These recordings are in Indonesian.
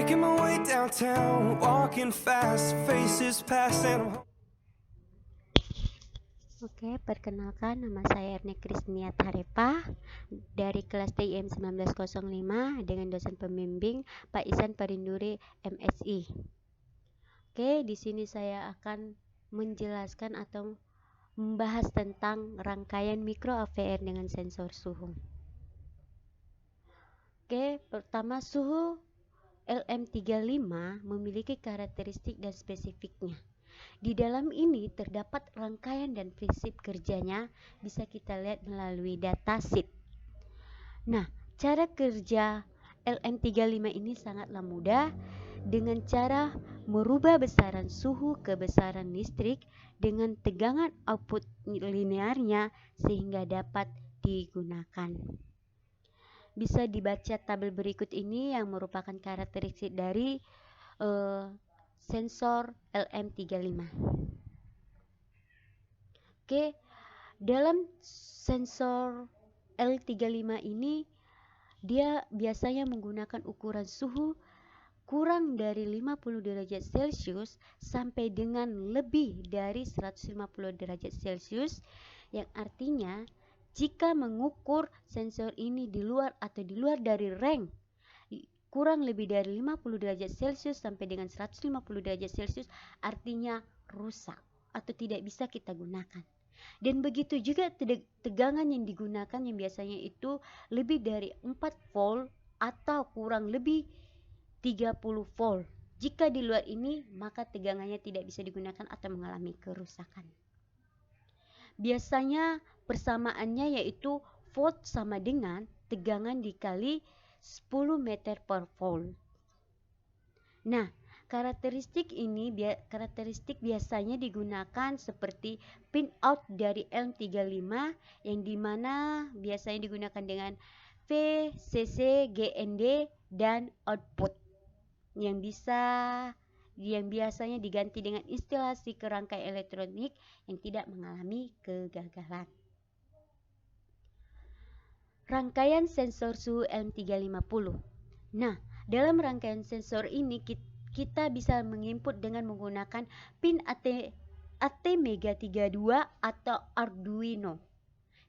Making my way downtown, walking fast, faces pass and Oke, perkenalkan nama saya Ernie Krisnia Tarepa dari kelas TIM 1905 dengan dosen pembimbing Pak Isan Parinduri MSI. Oke, di sini saya akan menjelaskan atau membahas tentang rangkaian mikro AVR dengan sensor suhu. Oke, pertama suhu LM35 memiliki karakteristik dan spesifiknya. Di dalam ini terdapat rangkaian dan prinsip kerjanya bisa kita lihat melalui datasheet. Nah, cara kerja LM35 ini sangatlah mudah dengan cara merubah besaran suhu ke besaran listrik dengan tegangan output linearnya sehingga dapat digunakan. Bisa dibaca tabel berikut ini yang merupakan karakteristik dari sensor LM35. Oke, dalam sensor L35 ini dia biasanya menggunakan ukuran suhu kurang dari 50 derajat Celcius sampai dengan lebih dari 150 derajat Celcius, yang artinya jika mengukur sensor ini di luar atau di luar dari range kurang lebih dari 50 derajat Celcius sampai dengan 150 derajat Celcius, artinya rusak atau tidak bisa kita gunakan. Dan begitu juga tegangan yang digunakan yang biasanya itu lebih dari 4 volt atau kurang lebih 30 volt. Jika di luar ini, maka tegangannya tidak bisa digunakan atau mengalami kerusakan. Biasanya persamaannya yaitu volt sama dengan tegangan dikali 10 meter per volt. Nah, karakteristik biasanya digunakan seperti pin out dari LM35 yang dimana biasanya digunakan dengan VCC, GND, dan output yang biasanya diganti dengan instalasi kerangka elektronik yang tidak mengalami kegagalan. Rangkaian sensor suhu LM350. Nah, dalam rangkaian sensor ini kita bisa menginput dengan menggunakan pin ATmega32 atau Arduino.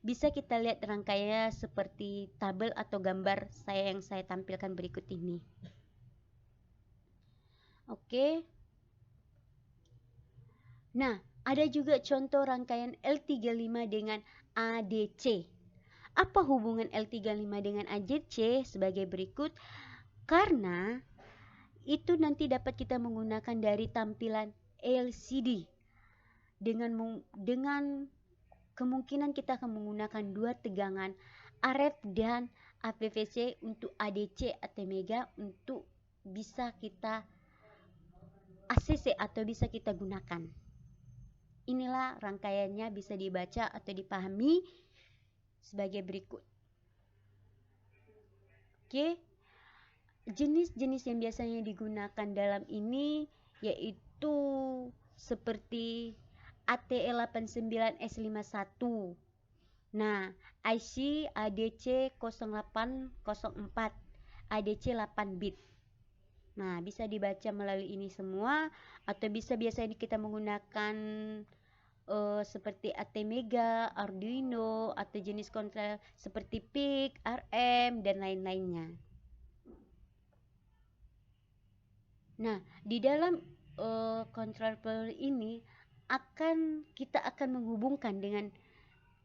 Bisa kita lihat rangkaiannya seperti tabel atau gambar yang saya tampilkan berikut ini. Oke. Nah, ada juga contoh rangkaian L35 dengan ADC. Apa hubungan L35 dengan ADC? Sebagai berikut. Karena itu nanti dapat kita menggunakan dari tampilan LCD dengan kemungkinan kita akan menggunakan dua tegangan RF dan APVC untuk ADC atau Mega untuk bisa kita ACC atau bisa kita gunakan. Inilah rangkaiannya, bisa dibaca atau dipahami sebagai berikut. Oke. Jenis-jenis yang biasanya digunakan dalam ini yaitu seperti ATE89S51. Nah, IC ADC 0804, ADC 8 bit. Nah, bisa dibaca melalui ini semua atau biasanya kita menggunakan seperti ATmega, Arduino atau jenis kontrol seperti PIC, RM dan lain-lainnya. Nah, di dalam controller ini kita akan menghubungkan dengan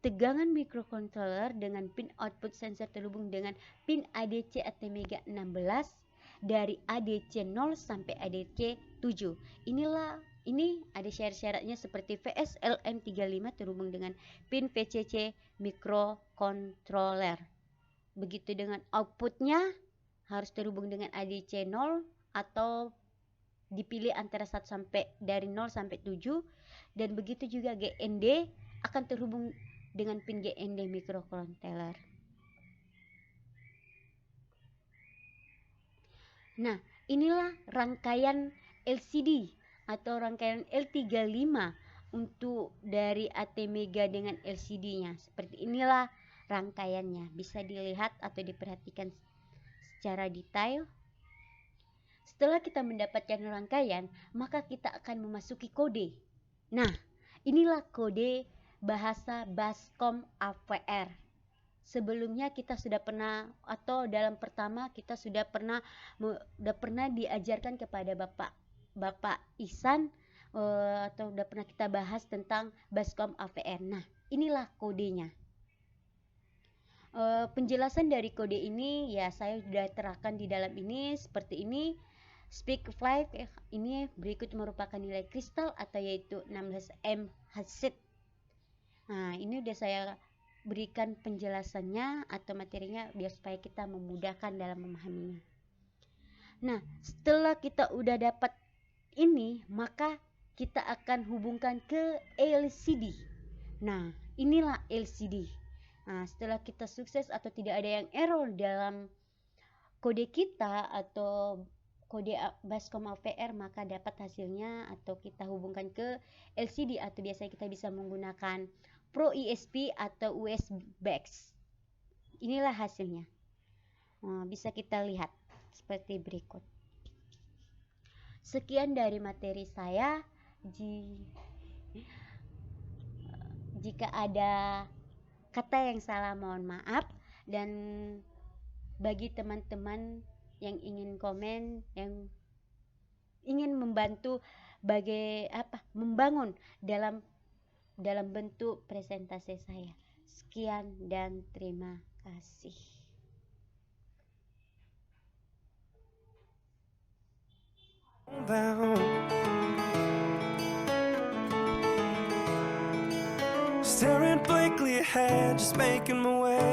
tegangan microcontroller dengan pin output sensor terhubung dengan pin ADC ATmega 16 dari ADC 0 sampai ADC 7. Ini ada syarat-syaratnya seperti VSLM35 terhubung dengan pin VCC microcontroller. Begitu dengan outputnya harus terhubung dengan ADC 0 atau dipilih antara 1 sampai dari 0 sampai 7, dan begitu juga GND akan terhubung dengan pin GND microcontroller. Nah, inilah rangkaian LCD atau rangkaian L35 untuk dari ATmega dengan LCD-nya. Seperti inilah rangkaiannya, bisa dilihat atau diperhatikan secara detail. Setelah kita mendapatkan rangkaian, maka kita akan memasuki kode. Nah, inilah kode bahasa Baskom AVR. Sebelumnya kita sudah pernah, atau dalam pertama kita sudah pernah diajarkan kepada Bapak Ihsan, atau udah pernah kita bahas tentang Baskom AVR. Nah, inilah kodenya. Penjelasan dari kode ini ya saya sudah terangkan di dalam ini seperti ini. Speak 5 ini berikut merupakan nilai kristal atau yaitu 16M Hasid. Nah, ini udah saya berikan penjelasannya atau materinya biar supaya kita memudahkan dalam memahaminya. Nah, setelah kita udah dapat ini, maka kita akan hubungkan ke LCD. Nah, inilah LCD. Nah, setelah kita sukses atau tidak ada yang error dalam kode kita atau kode Baskom AVR, maka dapat hasilnya atau kita hubungkan ke LCD atau biasanya kita bisa menggunakan Pro ESP atau USB-X. Inilah hasilnya. Bisa kita lihat seperti berikut. Sekian dari materi saya. Jika ada kata yang salah mohon maaf, dan bagi teman-teman yang ingin komen, yang ingin membantu membangun dalam bentuk presentasi saya. Sekian dan terima kasih. Staring blankly ahead, just making my way.